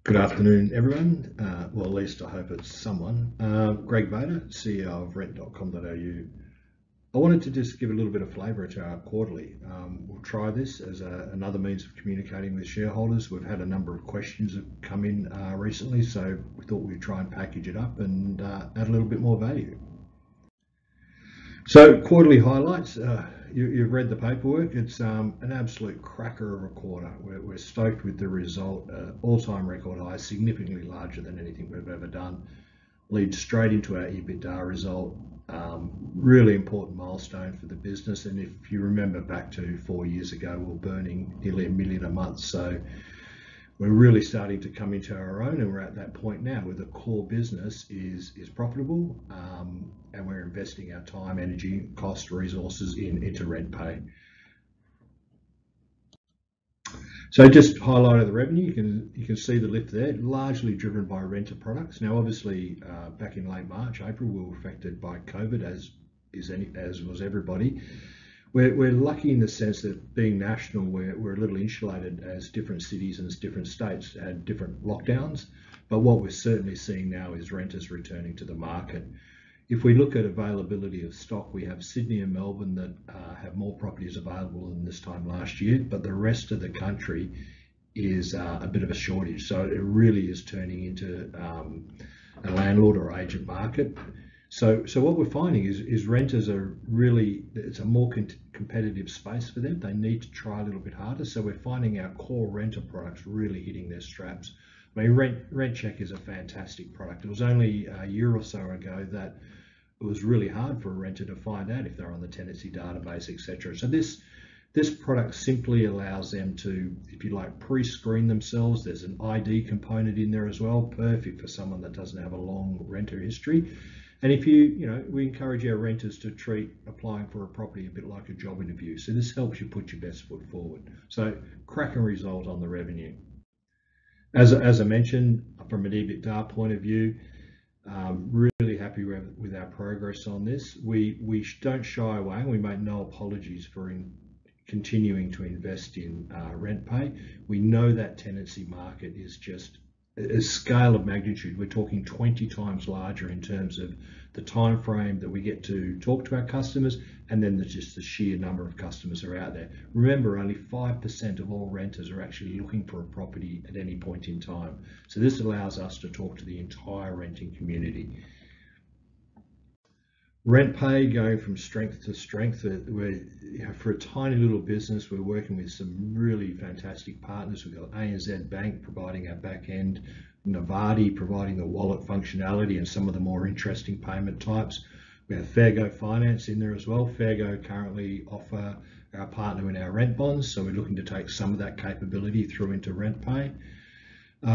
Good afternoon, everyone. Well, at least I hope it's someone. Greg Vader, CEO of rent.com.au. I wanted to just give a little bit of flavour to our quarterly. We'll try this as another means of communicating with shareholders. We've had a number of questions that come in recently, so we thought we'd try and package it up and add a little bit more value. So quarterly highlights, you've read the paperwork. It's an absolute cracker of a quarter. We're stoked with the result, all-time record high, significantly larger than anything we've ever done. Leads straight into our EBITDA result. Really important milestone for the business. And if you remember back to 4 years ago, we were burning nearly $1 million a month. So we're really starting to come into our own, and we're at that point now where the core business is profitable, and we're investing our time, energy, cost, resources into RentPay. So just highlighted the revenue. You can see the lift there, largely driven by renter products. Now, obviously, back in late March, April, we were affected by COVID, as was everybody. We're lucky in the sense that being national, we're a little insulated as different cities and as different states had different lockdowns. But what we're certainly seeing now is renters returning to the market. If we look at availability of stock, we have Sydney and Melbourne that have more properties available than this time last year, but the rest of the country is a bit of a shortage. So it really is turning into a landlord or agent market. So what we're finding is renters are really, it's a more competitive space for them. They need to try a little bit harder. So we're finding our core renter products really hitting their straps. I mean, Rent Check is a fantastic product. It was only a year or so ago that it was really hard for a renter to find out if they're on the tenancy database, etc. So this product simply allows them to, if you like, pre-screen themselves. There's an ID component in there as well, perfect for someone that doesn't have a long renter history. And if we encourage our renters to treat applying for a property a bit like a job interview. So this helps you put your best foot forward. So cracking result on the revenue. As I mentioned, from an EBITDA point of view, really happy with our progress on this. We don't shy away, and we make no apologies for continuing to invest in RentPay. We know that tenancy market is just a scale of magnitude. We're talking 20 times larger in terms of the time frame that we get to talk to our customers, and then there's just the sheer number of customers are out there. Remember, only 5% of all renters are actually looking for a property at any point in time. So this allows us to talk to the entire renting community. RentPay going from strength to strength. For a tiny little business, we're working with some really fantastic partners. We've got ANZ Bank providing our back end, Novarti providing the wallet functionality and some of the more interesting payment types. We have Fairgo Finance in there as well. Fairgo currently offer our partner in our rent bonds, so we're looking to take some of that capability through into RentPay.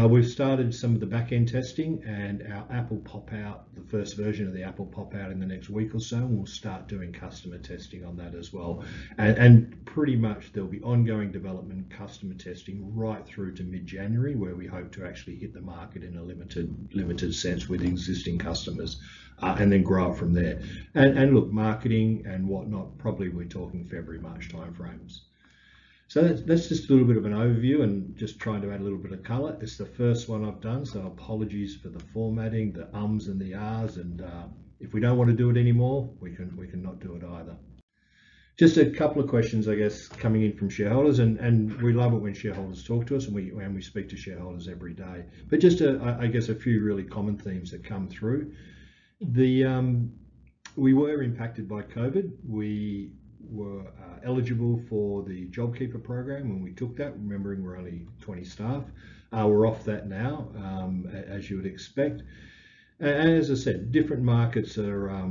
We've started some of the back-end testing, and our app will pop out, the first version of the app will pop out in the next week or so, and we'll start doing customer testing on that as well. And pretty much there'll be ongoing development, customer testing right through to mid-January, where we hope to actually hit the market in a limited sense with existing customers, and then grow up from there. And look, marketing and whatnot, probably we're talking February, March timeframes. So that's just a little bit of an overview and just trying to add a little bit of colour. It's the first one I've done, so apologies for the formatting, the ums and the ahs, and if we don't want to do it anymore, we can not do it either. Just a couple of questions, I guess, coming in from shareholders, and we love it when shareholders talk to us, and we speak to shareholders every day. But just I guess a few really common themes that come through. We were impacted by COVID. We were eligible for the JobKeeper program when we took that, remembering we're only 20 staff. We're off that now, as you would expect. And as I said, different markets are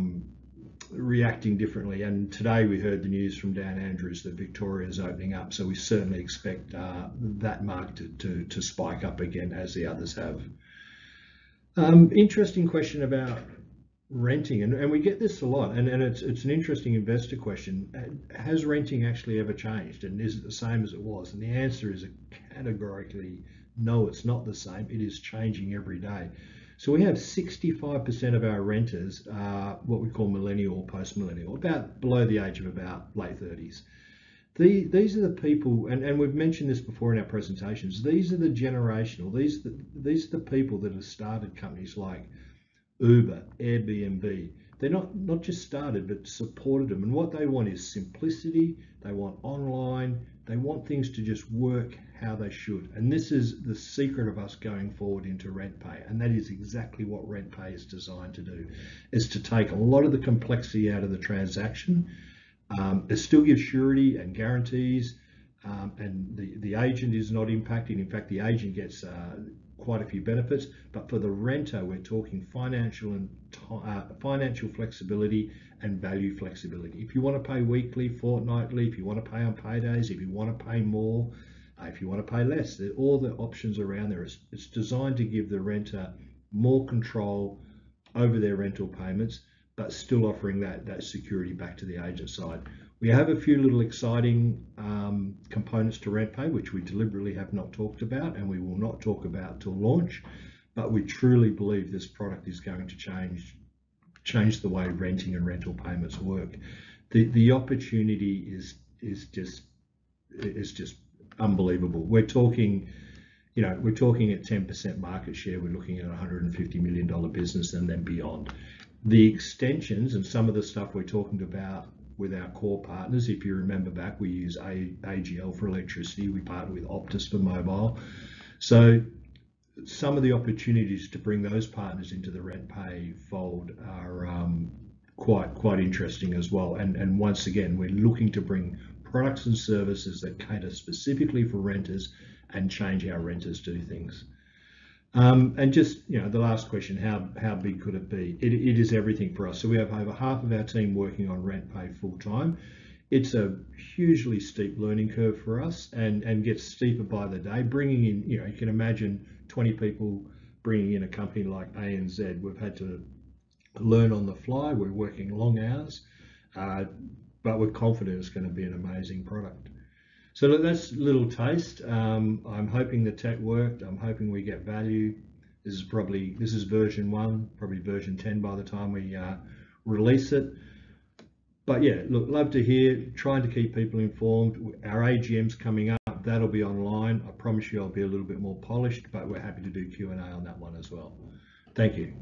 reacting differently. And today we heard the news from Dan Andrews that Victoria is opening up, so we certainly expect that market to spike up again as the others have. Interesting question about renting, and we get this a lot, and it's an interesting investor question. Has renting actually ever changed, and is it the same as it was? And the answer is categorically no, it's not the same. It is changing every day. So we have 65% of our renters what we call millennial or post-millennial, about below the age of about late 30s. These are the people, and we've mentioned this before in our presentations. These are the generational. These are the people that have started companies like Uber, Airbnb. They're not just started, but supported them. And what they want is simplicity. They want online. They want things to just work how they should. And this is the secret of us going forward into RentPay. And that is exactly what RentPay is designed to do, is to take a lot of the complexity out of the transaction. It still gives surety and guarantees, and the agent is not impacted. In fact, the agent gets quite a few benefits, but for the renter, we're talking financial flexibility and value flexibility. If you want to pay weekly, fortnightly, if you want to pay on paydays, if you want to pay more, if you want to pay less, all the options around there. It's designed to give the renter more control over their rental payments, but still offering that security back to the agent side. We have a few little exciting components to RentPay, which we deliberately have not talked about, and we will not talk about till launch, but we truly believe this product is going to change the way renting and rental payments work. The opportunity is just unbelievable. We're talking at 10% market share. We're looking at a $150 million business and then beyond. The extensions and some of the stuff we're talking about with our core partners, if you remember back, we use AGL for electricity, we partner with Optus for mobile. So some of the opportunities to bring those partners into the RentPay fold are quite interesting as well. And once again, we're looking to bring products and services that cater specifically for renters and change how renters do things. And just, the last question, how big could it be? It is everything for us. So we have over half of our team working on RentPay full time. It's a hugely steep learning curve for us and gets steeper by the day. Bringing in, you can imagine 20 people bringing in a company like ANZ. We've had to learn on the fly. We're working long hours, but we're confident it's going to be an amazing product. So look, that's a little taste. I'm hoping the tech worked. I'm hoping we get value. This is version 1, probably version 10 by the time we release it. But yeah, look, love to hear, trying to keep people informed. Our AGM's coming up, that'll be online. I promise you I'll be a little bit more polished, but we're happy to do Q&A on that one as well. Thank you.